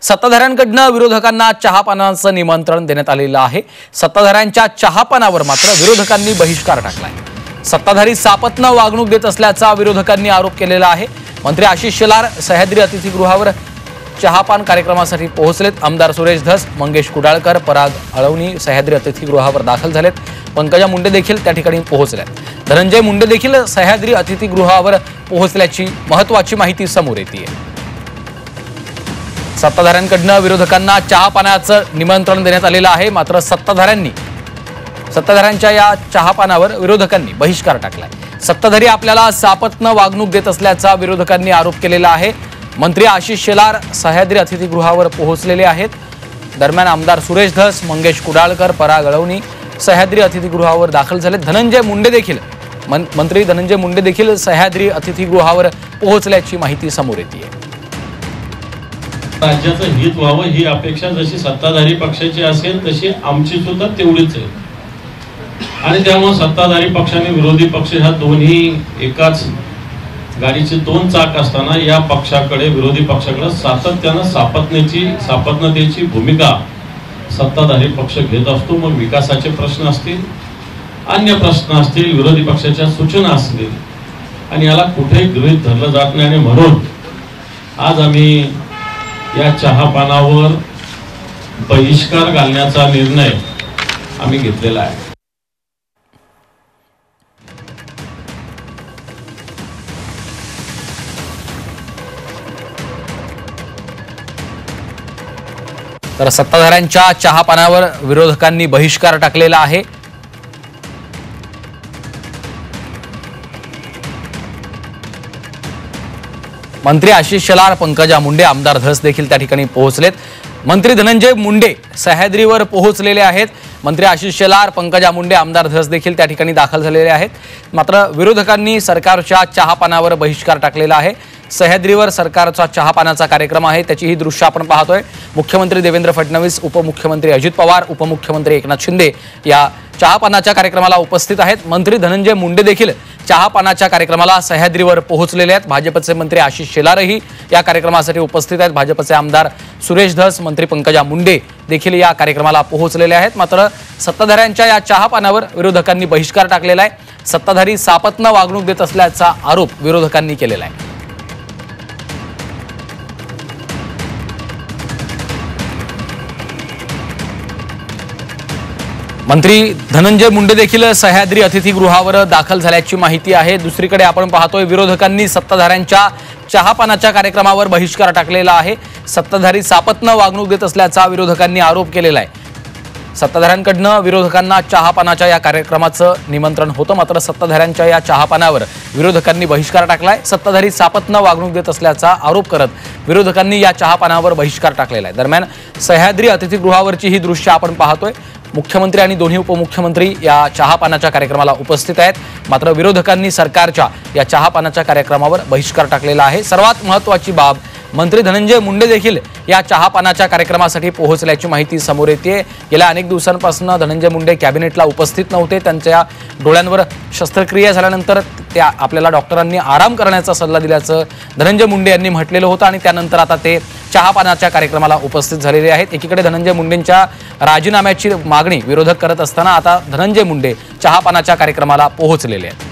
सत्ताधाऱ्यांकडून विरोधकांना चहापानाचं निमंत्रण देण्यात आलेलं आहे। सत्ताधाऱ्यांच्या चहापानावर मात्र विरोधकांनी बहिष्कार टाकलाय। सत्ताधारी सापत्न वागणूक देत असल्याचा विरोधकांनी आरोप केलेला आहे। मंत्री आशिष शेलार सह्याद्री अतिथीगृहावर चहापान कार्यक्रमासाठी पोहोचलेत। आमदार सुरेश धस, मंगेश कुडाळकर, पराग अळवणी सह्याद्री अतिथीगृहावर दाखल झालेत। पंकजा मुंडे देखील त्या ठिकाणी पोहोचल्यात। धनंजय मुंडे देखील सह्याद्री अतिथीगृहावर पोहोचल्याची महत्त्वाची माहिती समोर येते। सत्ताधाऱ्यांकडून विरोधकांना चहापानाचं निमंत्रण देण्यात आलेलं आहे। मात्र सत्ताधाऱ्यांच्या या चहापानावर विरोधकांनी बहिष्कार टाकलाय। सत्ताधारी आपल्याला सापत्न वागणूक देत असल्याचा विरोधकांनी आरोप केलेला आहे। मंत्री आशिष शेलार सह्याद्री अतिथीगृहावर पोहोचलेले आहेत। दरम्यान आमदार सुरेश धस, मंगेश कुडाळकर, पराग अळवणी सह्याद्री अतिथीगृहावर दाखल झाले। मंत्री धनंजय मुंडे देखील सह्याद्री अतिथीगृहावर पोहोचल्याची माहिती समोर येते। राज्याचं हित व्हावं ही अपेक्षा जशी सत्ताधारी पक्षाची असेल तशी आमची सुद्धा तेवढीच आहे। आणि त्यामुळे सत्ताधारी पक्षाने विरोधी पक्ष ह्या दोन्ही एकाच गाडीचे दोन चाक असताना या पक्षाकडे विरोधी पक्षाकडे सातत्याने सापत्नतेची भूमिका सत्ताधारी पक्ष घेत असतो। मग विकासाचे प्रश्न असतील, अन्य प्रश्न असतील, विरोधी पक्षाच्या सूचना असतील आणि याला कुठेही गृहीत धरलं जात नाही। आणि म्हणून आज आम्ही या चहापानावर बहिष्कार घालण्याचा निर्णय आम्ही घेतलेला आहे। तर सत्ताधाऱ्यांच्या चहापानावर विरोधकांनी बहिष्कार टाकलेला आहे। मंत्री आशिष शेलार, पंकजा मुंडे, आमदार धस देखील त्या ठिकाणी पोहोचलेत। मंत्री धनंजय मुंडे सह्याद्रीवर पोहोचलेले आहेत। मंत्री आशिष शेलार, पंकजा मुंडे, आमदार धस देखील त्या ठिकाणी दाखल झालेले आहेत। मात्र विरोधकांनी सरकारच्या चहापानावर बहिष्कार टाकलेला आहे। सह्याद्रीवर सरकारचा चहापानाचा कार्यक्रम आहे, त्याची ही दृश्य आपण पाहतोय। मुख्यमंत्री देवेंद्र फडणवीस, उपमुख्यमंत्री अजित पवार, उपमुख्यमंत्री एकनाथ शिंदे या चहापानाच्या कार्यक्रमाला उपस्थित आहेत। मंत्री धनंजय मुंडे देखील चहापानाच्या कार्यक्रमाला सह्याद्रीवर पोहोचलेले आहेत। भाजपचे मंत्री आशिष शेलारही या कार्यक्रमासाठी उपस्थित आहेत। भाजपचे आमदार सुरेश धस, मंत्री पंकजा मुंडे देखील या कार्यक्रमाला पोहोचलेले आहेत। मात्र सत्ताधाऱ्यांच्या या चहापानावर विरोधकांनी बहिष्कार टाकलेला आहे। सत्ताधारी सापत्न वागणूक देत असल्याचा आरोप विरोधकांनी केलेला आहे। मंत्री धनंजय मुंडे देखील सह्याद्री अतिथीगृहावर दाखल झाल्याची माहिती आहे। दुसरीकडे आपण पाहतोय विरोधकांनी सत्ताधाऱ्यांच्या चहापानाच्या कार्यक्रमावर बहिष्कार टाकलेला आहे। सत्ताधारी सापत्न वागणूक देत असल्याचा विरोधकांनी आरोप केलेला आहे। सत्ताधाऱ्यांकडून विरोधकांना चहापानाच्या या कार्यक्रमाचं निमंत्रण होतं, मात्र सत्ताधाऱ्यांच्या या चहापानावर विरोधकांनी बहिष्कार टाकलाय। सत्ताधारी सापत्न वागणूक देत असल्याचा आरोप करत विरोधकांनी या चहापानावर बहिष्कार टाकलेला आहे। दरम्यान सह्याद्री अतिथीगृहावरची ही दृश्य आपण पाहतोय। मुख्यमंत्री आणि दोन्ही उपमुख्यमंत्री या चहापानाच्या कार्यक्रमाला उपस्थित आहेत। मात्र विरोधकांनी सरकारच्या या चहापानाच्या कार्यक्रमावर बहिष्कार टाकलेला आहे। सर्वात महत्त्वाची बाब, मंत्री धनंजय मुंडे देखील या चहापानाच्या कार्यक्रमासाठी पोहोचल्याची माहिती समोर येते। गेल्या अनेक दिवसांपासून धनंजय मुंडे कॅबिनेटला उपस्थित नव्हते। त्यांच्या डोळ्यांवर शस्त्रक्रिया झाल्यानंतर आपल्याला डॉक्टरांनी आराम करण्याचा सल्ला दिल्याचं धनंजय मुंडे यांनी म्हटलेलं होतं आणि त्यानंतर आता ते चहापानाच्या कार्यक्रमाला उपस्थित झालेले आहेत। एकीकडे धनंजय मुंडेंच्या राजीनाम्याची मागणी विरोधक करत असताना आता धनंजय मुंडे चहापानाच्या कार्यक्रमाला पोहोचलेले आहेत।